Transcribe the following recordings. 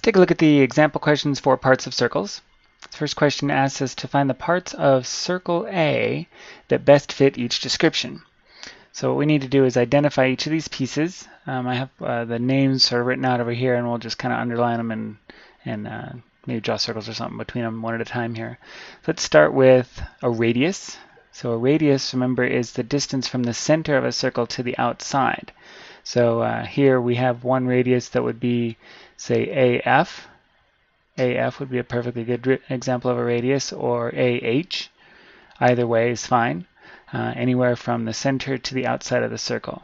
Let's take a look at the example questions for parts of circles. The first question asks us to find the parts of circle A that best fit each description. So what we need to do is identify each of these pieces. I have the names sort of written out over here, and we'll just kind of underline them and maybe draw circles or something between them one at a time here. Let's start with a radius. So a radius, remember, is the distance from the center of a circle to the outside. So here we have one radius that would be, say, AF. AF would be a perfectly good example of a radius, or AH. Either way is fine. Anywhere from the center to the outside of the circle.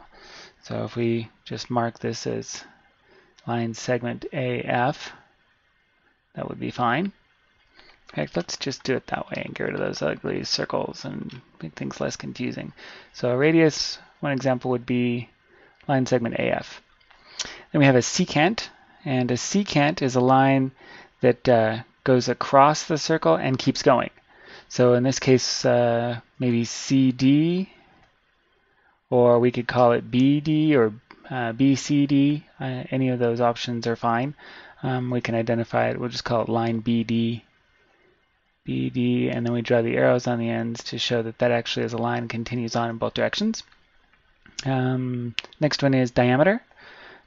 So if we just mark this as line segment AF, that would be fine. In fact, let's just do it that way and get rid of those ugly circles and make things less confusing. So a radius, one example would be line segment AF. Then we have a secant, and a secant is a line that goes across the circle and keeps going. So in this case, maybe CD, or we could call it BD or BCD. Any of those options are fine. We can identify it. We'll just call it line BD, BD, and then we draw the arrows on the ends to show that that actually is a line and continues on in both directions. Next one is diameter.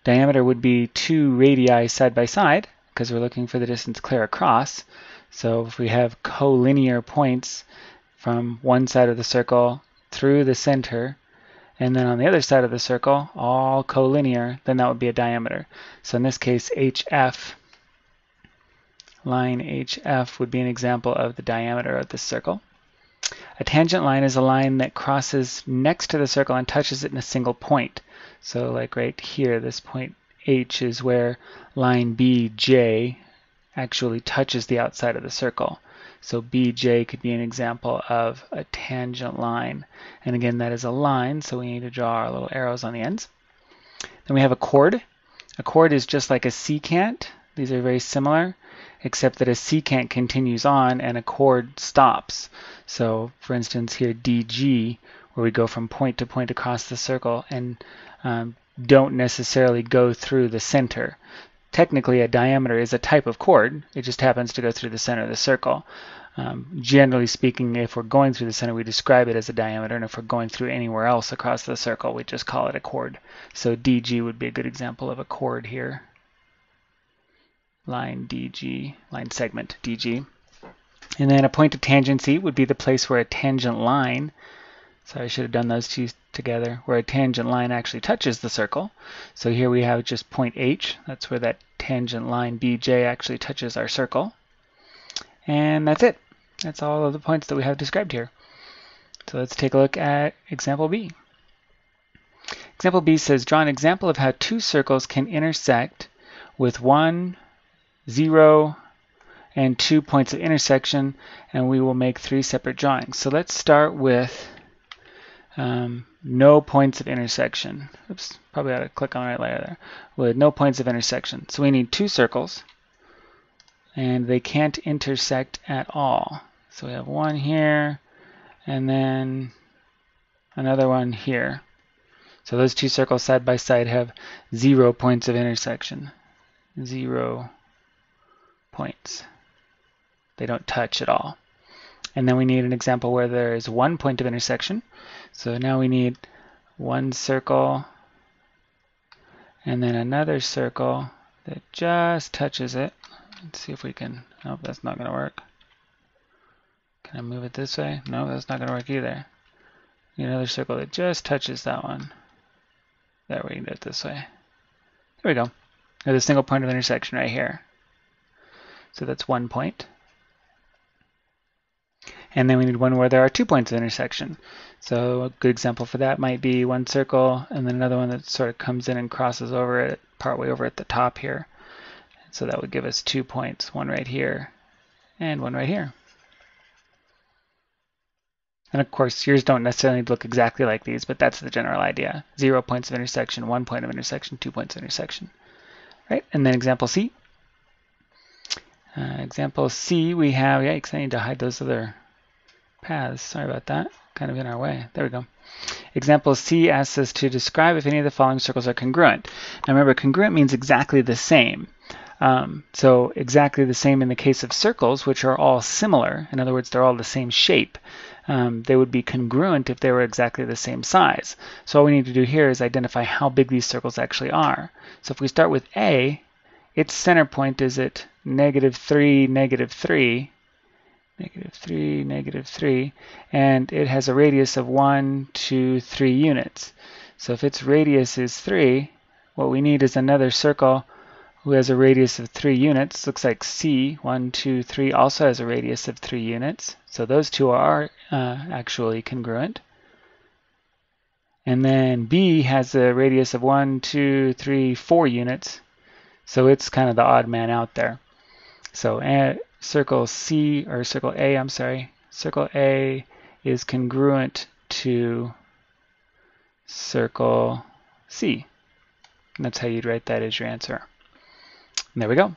Diameter would be two radii side by side, because we're looking for the distance clear across. So if we have collinear points from one side of the circle through the center, and then on the other side of the circle, all collinear, then that would be a diameter. So in this case, HF, line HF would be an example of the diameter of this circle. A tangent line is a line that crosses next to the circle and touches it in a single point. So like right here, this point H is where line BJ actually touches the outside of the circle. So BJ could be an example of a tangent line. And again, that is a line, so we need to draw our little arrows on the ends. Then we have a chord. A chord is just like a secant. These are very similar, except that a secant continues on and a chord stops. So for instance here, DG, where we go from point to point across the circle and don't necessarily go through the center. Technically, a diameter is a type of chord. It just happens to go through the center of the circle. Generally speaking, if we're going through the center, we describe it as a diameter, and if we're going through anywhere else across the circle, we just call it a chord. So DG would be a good example of a chord here. Line DG, line segment DG. And then a point of tangency would be the place where a tangent line, sorry, I should have done those two together, where a tangent line actually touches the circle. So here we have just point H. That's where that tangent line BJ actually touches our circle. And that's it. That's all of the points that we have described here. So let's take a look at example B. Example B says, draw an example of how two circles can intersect with 1, 0, and 2 points of intersection, and we will make 3 separate drawings. So let's start with no points of intersection. Oops, probably ought to click on the right layer there. With no points of intersection. So we need two circles, and they can't intersect at all. So we have one here, and then another one here. So those two circles side by side have 0 points of intersection. 0 points. They don't touch at all. And then we need an example where there is 1 point of intersection. So now we need one circle and then another circle that just touches it. Let's see if we can, nope, that's not going to work. Can I move it this way? No, that's not going to work either. Need another circle that just touches that one. There, we can do it this way. There we go. There's a single point of intersection right here. So that's 1 point. And then we need one where there are 2 points of intersection. So a good example for that might be one circle and then another one that sort of comes in and crosses over it partway over at the top here. So that would give us 2 points, one right here and one right here. And of course, yours don't necessarily look exactly like these, but that's the general idea. 0 points of intersection, 1 point of intersection, 2 points of intersection. Right? And then example C. Example C, we have, yikes, I need to hide those other paths. Sorry about that. Kind of in our way. There we go. Example C asks us to describe if any of the following circles are congruent. Now remember, congruent means exactly the same. So exactly the same in the case of circles, which are all similar. In other words, they're all the same shape. They would be congruent if they were exactly the same size. So all we need to do here is identify how big these circles actually are. So if we start with A, its center point is at -3, -3, -3, -3, and it has a radius of 1, 2, 3 units. So if its radius is 3, what we need is another circle who has a radius of 3 units. Looks like C, 1, 2, 3, also has a radius of 3 units. So those two are actually congruent. And then B has a radius of 1, 2, 3, 4 units. So it's kind of the odd man out there. So circle C, or circle A, I'm sorry, circle A is congruent to circle C. And that's how you'd write that as your answer. And there we go.